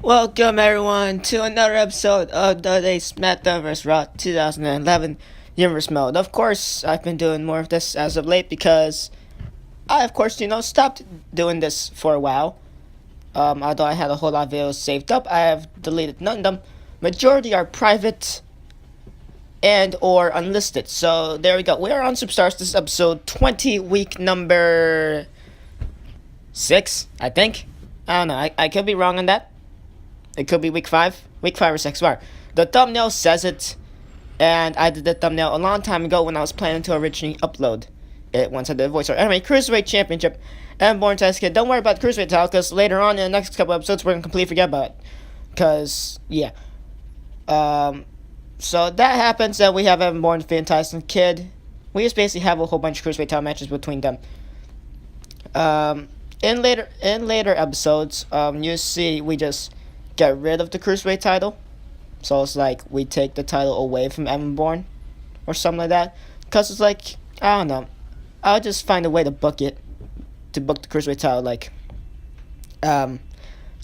Welcome everyone to another episode of the SmackDown vs. Raw 2011 Universe Mode. Of course, I've been doing more of this as of late because I, of course, stopped doing this for a while. Although I had a whole lot of videos saved up, I have deleted none of them. Majority are private and or unlisted. So there we go. We are on Superstars. This is episode 20, week number 6, I think. I don't know. I could be wrong on that. It could be week 5 or 6. Where the thumbnail says it, and I did the thumbnail a long time ago when I was planning to originally upload it once I did the voiceover. Anyway, Cruiserweight Championship and Born Test Kid. Don't worry about the Cruiserweight title because later on in the next couple episodes we're gonna completely forget about it. Cause yeah, so that happens, and we have Evan Bourne defeating Tyson Kidd. We just basically have a whole bunch of Cruiserweight title matches between them. In later episodes, you see we just get rid of the Cruiserweight title. So it's like we take the title away from Evan Bourne or something like that. Because it's like, I don't know. I'll just find a way to book it. To book the Cruiserweight title, like,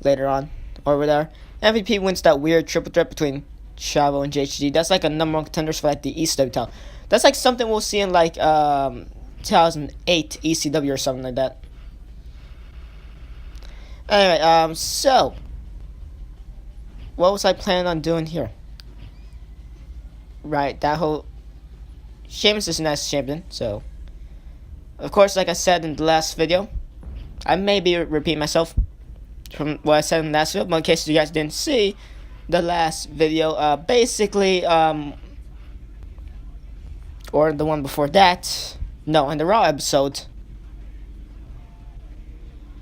later on. Or whatever. MVP wins that weird triple threat between Chavo and JHG. That's like a number one contenders for like the ECW title. That's like something we'll see in like 2008 ECW or something like that. Anyway, so what was I planning on doing here? Right, that whole Sheamus is a nice champion, so of course, like I said in the last video, I may be repeating myself from what I said in the last video, but in case you guys didn't see the last video, basically, or the one before that, no, in the Raw episode,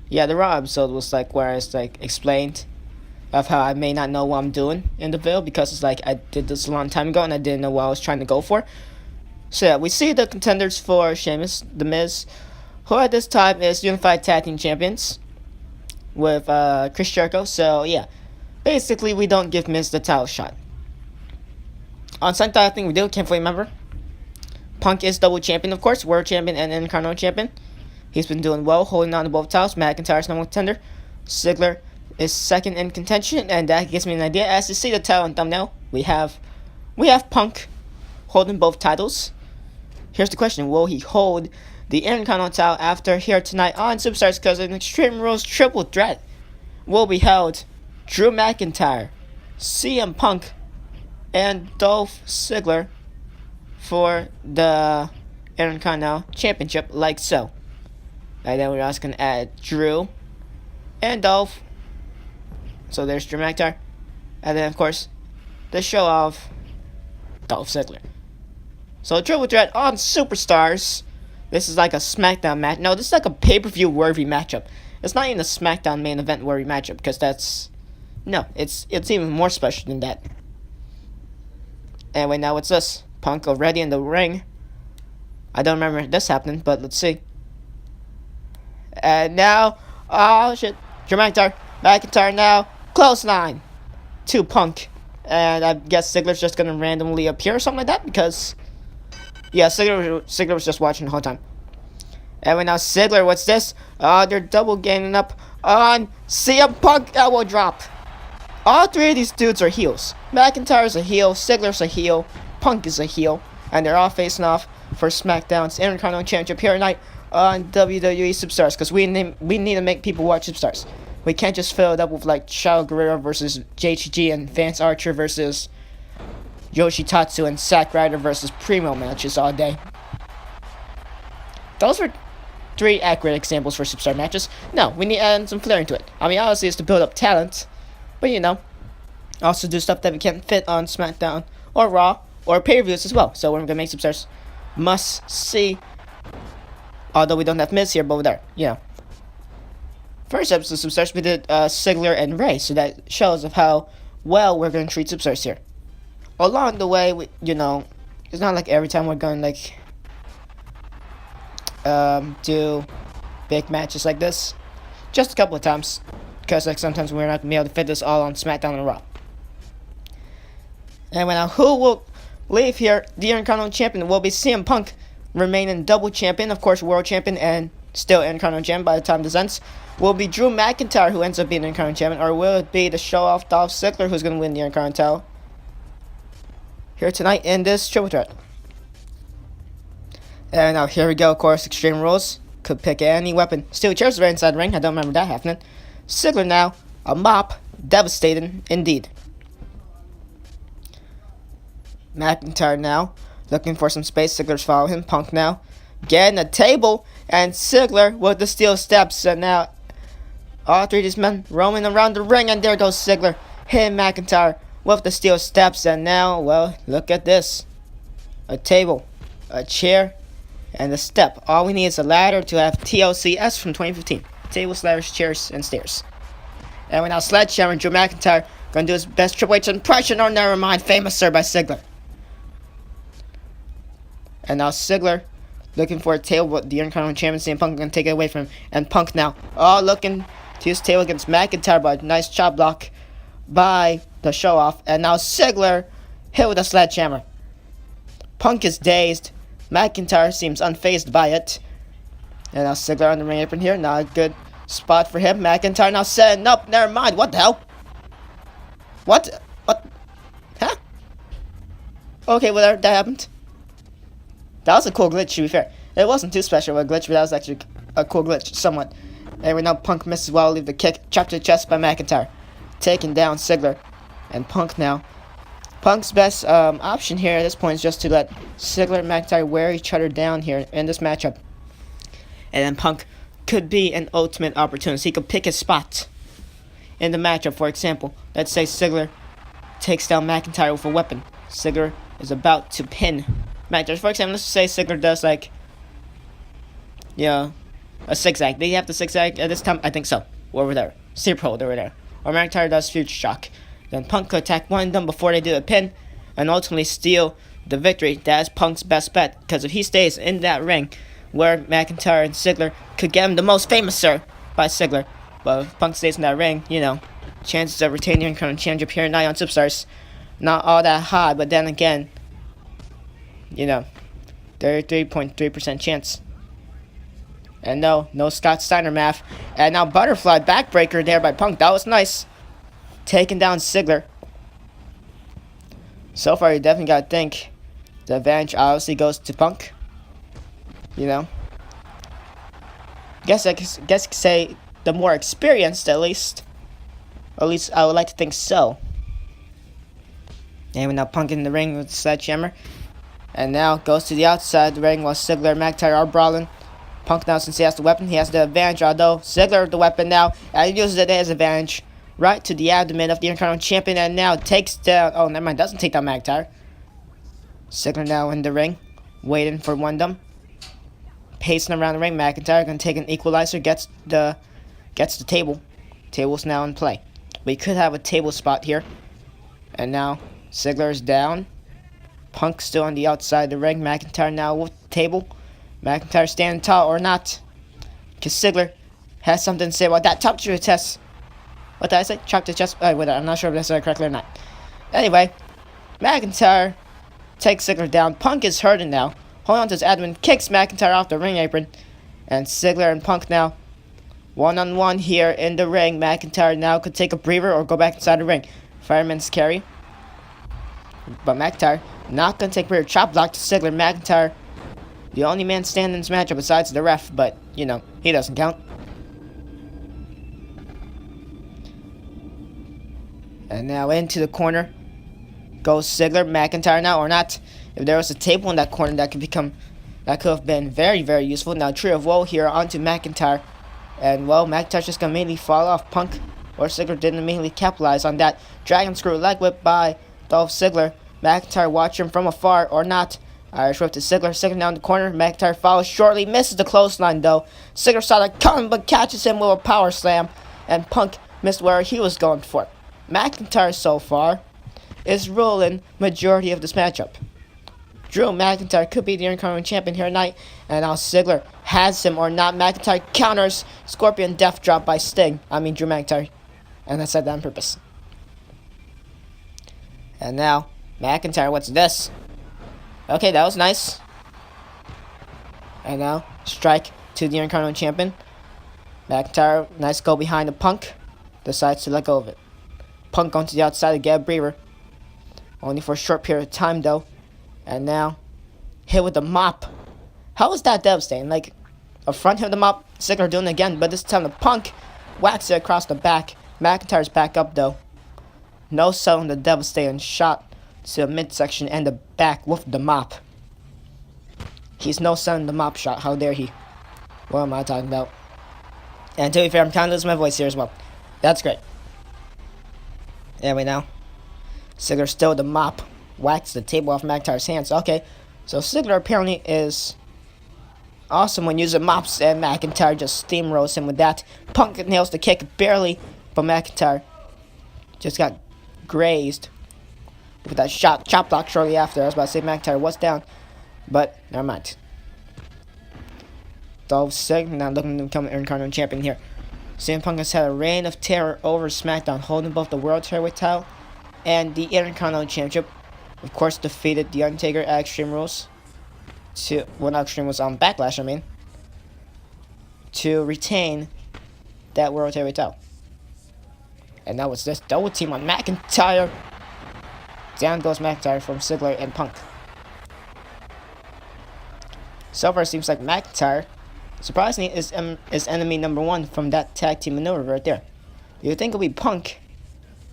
yeah, the Raw episode was like where it's like explained of how I may not know what I'm doing in the video because it's like I did this a long time ago and I didn't know what I was trying to go for. So yeah, we see the contenders for Sheamus, The Miz, who at this time is Unified Tag Team Champions with Chris Jericho. So yeah, basically we don't give Miz the title shot. On Sunday, I think we do, can't fully remember. Punk is double champion, of course, World Champion and Intercontinental Champion. He's been doing well, holding on to both titles. McIntyre's number one contender. Ziggler is second in contention, and that gives me an idea. As you see the title and thumbnail, we have Punk holding both titles. Here's the question: will he hold the Intercontinental title after here tonight on Superstars? Because an Extreme Rules triple threat will be held. Drew McIntyre, CM Punk, and Dolph Ziggler for the Intercontinental Championship, like so. And then we're also going to add Drew and Dolph. So there's Drew McIntyre. And then, of course, the show of Dolph Ziggler. So triple threat on Superstars. This is like a SmackDown match. No, this is like a pay-per-view worthy matchup. It's not even a SmackDown main event worthy matchup because that's... No, it's even more special than that. Anyway, now what's this? Punk already in the ring. I don't remember this happening, but let's see. And now, oh shit, Drew McIntyre now, clothesline to Punk. And I guess Ziggler's just gonna randomly appear or something like that because, yeah, Ziggler was just watching the whole time. And now Ziggler, what's this? They're double gaining up on CM Punk elbow drop. All three of these dudes are heels. McIntyre's a heel, Ziggler's a heel, Punk is a heel, and they're all facing off for SmackDown's Intercontinental Championship here tonight on WWE Superstars, because we need to make people watch Superstars. We can't just fill it up with like Chavo Guerrero versus JTG and Vance Archer versus Yoshitatsu and Zack Ryder versus Primo matches all day. Those were 3 accurate examples for Superstar matches. No, we need to add some flair into it. I mean, obviously it's to build up talent, but also do stuff that we can't fit on SmackDown or Raw or pay-per-views as well. So we're gonna make Superstars must see. Although we don't have Miz here, but we're there, First episode of Superstars, we did Ziggler and Ray, so that shows of how well we're going to treat Superstars here. Along the way, it's not like every time we're going to, do big matches like this. Just a couple of times, because like sometimes we're not going to be able to fit this all on SmackDown and Raw. And now, who will leave here? The Intercontinental Champion will be CM Punk, remaining double champion, of course, world champion and still Intercontinental Champion by the time this ends. Will it be Drew McIntyre who ends up being Intercontinental Champion, or will it be the show-off Dolph Ziggler who's going to win the Intercontinental here tonight in this triple threat? And now here we go, of course, Extreme Rules. Could pick any weapon. Steel chairs right inside the ring. I don't remember that happening. Ziggler now, a mop, devastating indeed. McIntyre now, looking for some space. Ziggler's following him. Punk now, getting a table, and Ziggler with the steel steps. And now, all three of these men roaming around the ring, and there goes Ziggler, hitting McIntyre with the steel steps. And now, well, look at this. A table, a chair, and a step. All we need is a ladder to have TLCS from 2015. Tables, ladders, chairs, and stairs. And we're now Sledgehammer and Drew McIntyre gonna do his best Triple H impression. Oh, never mind. Famous Sir by Ziggler. And now Ziggler looking for a table, but the Intercontinental Champion CM Punk gonna take it away from him. And Punk now, looking to his table against McIntyre, but a nice chop block by the show off. And now Ziggler hit with a sledgehammer. Punk is dazed. McIntyre seems unfazed by it. And now Ziggler on the ring apron here. Not a good spot for him. McIntyre now setting up. Never mind. What the hell? What? Huh? Okay, whatever. That happened. That was a cool glitch, to be fair. It wasn't too special of a glitch, but that was actually a cool glitch, somewhat. Anyway, now Punk misses well. Leave the kick. Chopped to the chest by McIntyre. Taking down Ziggler. And Punk now. Punk's best option here at this point is just to let Ziggler and McIntyre wear each other down here in this matchup. And then Punk could be an ultimate opportunity. He could pick his spot in the matchup. For example, let's say Ziggler takes down McIntyre with a weapon. Ziggler is about to pin McIntyre. For example, let's say Ziggler does like, a zigzag. They have the zigzag at this time? I think so. Over there. Sleeper hold over there. Or McIntyre does future shock. Then Punk could attack one of them before they do a pin and ultimately steal the victory. That is Punk's best bet, because if he stays in that ring where McIntyre and Ziggler could get him the most famous Sir by Ziggler, but if Punk stays in that ring, chances of retaining the Intercontinental Championship here tonight on Superstars, not all that high, but then again, 33.3% chance. And no Scott Steiner math. And now butterfly backbreaker there by Punk. That was nice. Taking down Ziggler. So far, you definitely gotta think the advantage obviously goes to Punk. Guess I could say the more experienced, at least. Or at least I would like to think so. And now Punk in the ring with the sledgehammer. And now goes to the outside the ring while Ziggler and McIntyre are brawling. Punk now, since he has the weapon, he has the advantage. Although Ziggler with the weapon now, and he uses it as advantage. Right to the abdomen of the Intercontinental Champion, and now takes down... Oh, never mind. Doesn't take down McIntyre. Ziggler now in the ring, waiting for one of them. Pacing around the ring. McIntyre gonna take an equalizer. Gets the table. Table's now in play. We could have a table spot here. And now Ziggler is down. Punk still on the outside of the ring. McIntyre now with the table. McIntyre standing tall or not? Because Ziggler has something to say about that. Top to test. What did I say? Chop to chest. Wait, I'm not sure if I said it correctly or not. Anyway, McIntyre takes Ziggler down. Punk is hurting now. Holding on to his abdomen. Kicks McIntyre off the ring apron. And Ziggler and Punk now one-on-one here in the ring. McIntyre now could take a breather or go back inside the ring. Fireman's carry. But McIntyre not going to take a breather. Chop block to Ziggler. McIntyre, the only man standing in this matchup besides the ref. But, he doesn't count. And now into the corner goes Ziggler. McIntyre now or not. If there was a table in that corner, that could have been very, very useful. Now Tree of Woe here onto McIntyre. And McIntyre's just gonna immediately fall off. Punk or Ziggler didn't immediately capitalize on that. Dragon Screw leg whip by Dolph Ziggler. McIntyre watching him from afar or not. Irish whip to Ziggler. Ziggler down the corner. McIntyre follows shortly. Misses the clothesline though. Ziggler saw that coming but catches him with a power slam. And Punk missed where he was going for. McIntyre so far is ruling majority of this matchup. Drew McIntyre could be the Intercontinental Champion here tonight. And now Ziggler has him or not. McIntyre counters. Scorpion Death Drop by Sting. I mean Drew McIntyre. And I said that on purpose. And now McIntyre, what's this? Okay, that was nice. And now strike to the Intercontinental Champion. McIntyre, nice go behind the Punk. Decides to let go of it. Punk going to the outside to get a breather. Only for a short period of time though. And now, hit with the mop. How was that devastating? Like, a front hit with the mop. Ziggler doing it again, but this time the Punk whacks it across the back. McIntyre's back up though. No selling the devastating shot to the midsection and the back with the mop. He's no selling the mop shot. How dare he? What am I talking about? And to be fair, I'm kind of losing my voice here as well. That's great. Anyway, now Ziggler still the mop. Whacks the table off McIntyre's hands. Okay, so Ziggler apparently is awesome when using mops, and McIntyre just steamrolls him with that. Punk nails the kick barely, but McIntyre just got grazed with that chop block shortly after. I was about to say McIntyre was down, but never mind. Dolph Ziggler now looking to become an Intercontinental Champion here. CM Punk has had a reign of terror over SmackDown, holding both the World Heavyweight title and the Intercontinental Championship. Of course, defeated The Undertaker at Extreme Rules. Not Extreme Rules, on Backlash, I mean. To retain that World Heavyweight title. And that was this double team on McIntyre. Down goes McIntyre from Ziggler and Punk. So far, it seems like McIntyre, surprisingly, is enemy number one from that tag team maneuver right there. You'd think it would be Punk,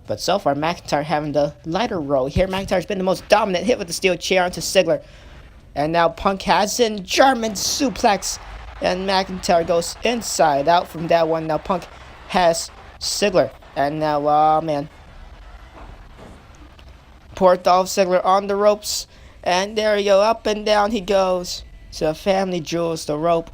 but so far, McIntyre having the lighter role here. McIntyre's been the most dominant, hit with the steel chair onto Ziggler. And now Punk has in German suplex. And McIntyre goes inside out from that one. Now Punk has Ziggler. And now, oh man. Poor Dolph Ziggler on the ropes. And there you go, up and down he goes. So family jewels, the rope.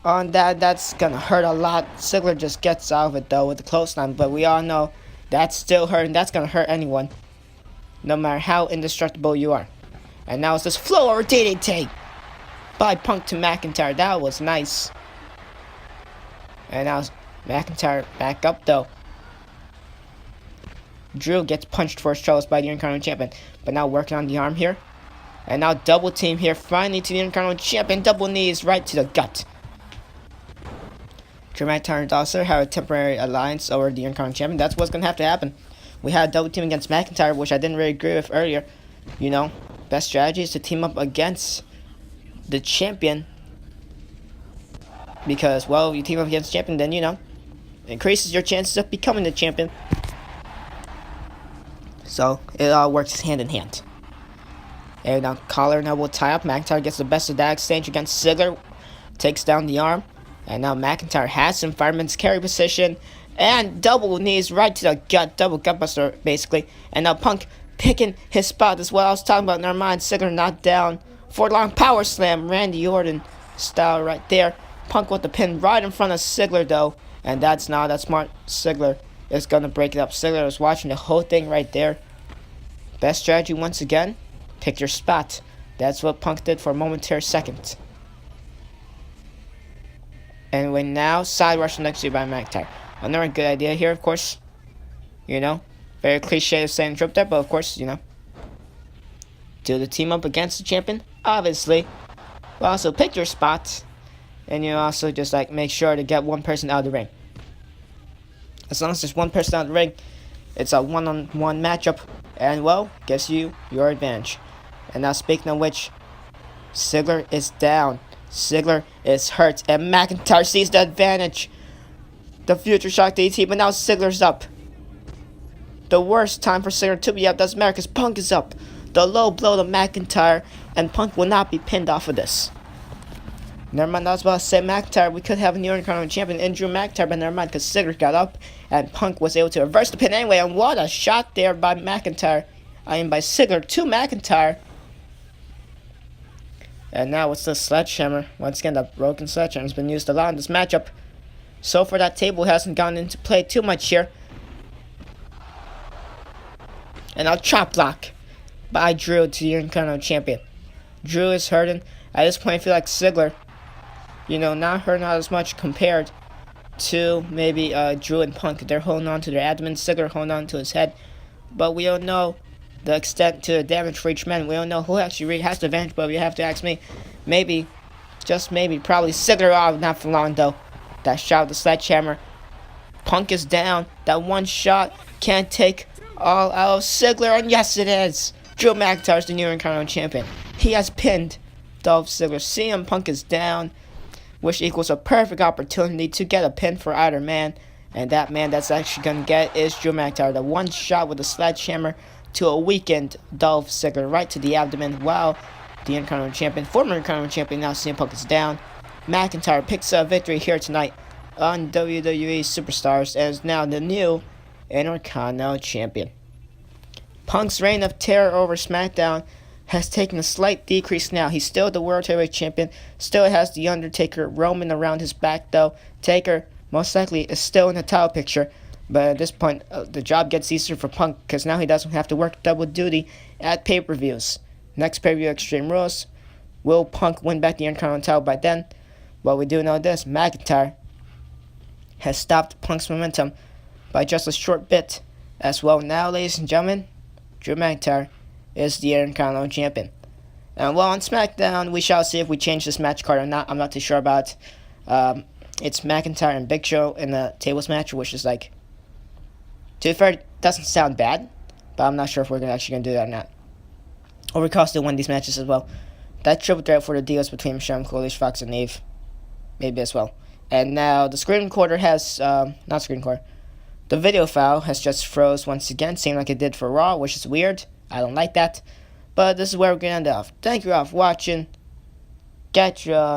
On that, that's gonna hurt a lot. Ziggler just gets out of it though with the clothesline. But we all know that's still hurting. That's gonna hurt anyone. No matter how indestructible you are. And now it's this flow over DDT by Punk to McIntyre. That was nice. And now McIntyre back up though. Drew gets punched for his troubles by the Intercontinental Champion. But now working on the arm here. And now double team here. Finally to the Intercontinental Champion. Double knees right to the gut. Drew McIntyre and Dolph have a temporary alliance over the Intercontinental Champion. That's what's going to have to happen. We had a double team against McIntyre, which I didn't really agree with earlier. You know, best strategy is to team up against the champion. Because, well, you team up against the champion, then, you know, increases your chances of becoming the champion. So, it all works hand in hand. And now, collar and elbow tie up. McIntyre gets the best of that exchange against Ziggler. Takes down the arm. And now McIntyre has some fireman's carry position. And double knees right to the gut. Double gutbuster, basically. And now Punk picking his spot as well. I was talking about, never mind. Ziggler knocked down. For long power slam. Randy Orton style right there. Punk with the pin right in front of Ziggler, though. And that's not that smart. Ziggler is going to break it up. Ziggler is watching the whole thing right there. Best strategy once again. Pick your spot. That's what Punk did for a momentary second. And when now, side rush next to you by McIntyre. Another good idea here, of course. You know, very cliche to say and trip there, but of course, you know. Do the team up against the champion, obviously. But also pick your spot. And you also just like make sure to get one person out of the ring. As long as there's one person out of the ring, it's a one-on-one matchup. And well, gives you your advantage. And now speaking of which, Ziggler is down. Ziggler is hurt, and McIntyre sees the advantage. The future shock DT, but now Ziggler's up. The worst time for Ziggler to be up doesn't matter because Punk is up. The low blow to McIntyre, and Punk will not be pinned off of this. Never mind, I was about to say McIntyre. We could have a new Intercontinental Champion in Drew McIntyre, but never mind because Ziggler got up, and Punk was able to reverse the pin anyway. And what a shot there by McIntyre. I mean by Ziggler to McIntyre. And now it's the sledgehammer. Once again, the broken sledgehammer has been used a lot in this matchup. So far, that table hasn't gone into play too much here. And now chop block by Drew to the Intercontinental Champion. Drew is hurting. At this point, I feel like Ziggler, you know, not hurting out as much compared to maybe Drew and Punk. They're holding on to their abdomen. Ziggler holding on to his head. But we don't know the extent to the damage for each man. We don't know who actually really has the advantage, but you have to ask me. Maybe just maybe, probably Ziggler off not for long though. That shot with the sledgehammer. Punk is down. That one shot can't take all out of Ziggler, and yes it is. Drew McIntyre is the new Intercontinental Champion. He has pinned Dolph Ziggler. CM Punk is down, which equals a perfect opportunity to get a pin for either man. And that man that's actually going to get is Drew McIntyre. The one shot with the sledgehammer to a weakened Dolph Ziggler right to the abdomen. While the Intercontinental Champion, former Intercontinental Champion, now CM Punk is down. McIntyre picks up victory here tonight on WWE Superstars and is now the new Intercontinental Champion. Punk's reign of terror over SmackDown has taken a slight decrease now. He's still the World Heavyweight Champion, still has The Undertaker roaming around his back though. Taker most likely is still in the title picture, but at this point the job gets easier for Punk because now he doesn't have to work double duty at pay-per-views. Next pay-per-view, Extreme Rules. Will Punk win back the Intercontinental title by then? Well, we do know this. McIntyre has stopped Punk's momentum by just a short bit as well. Now, ladies and gentlemen, Drew McIntyre is the Intercontinental Champion. And well, on SmackDown, we shall see if we change this match card or not. I'm not too sure about it. It's McIntyre and Big Show in the tables match, which is like, to be fair, it doesn't sound bad, but I'm not sure if we're actually going to do that or not. Or we could still win these matches as well. That triple threat for the deals between Michelle McCool, Fox, and Eve, maybe as well. And now the screen recorder has, not screen recorder, the video file has just froze once again, same like it did for Raw, which is weird. I don't like that. But this is where we're going to end off. Thank you all for watching. Catch ya.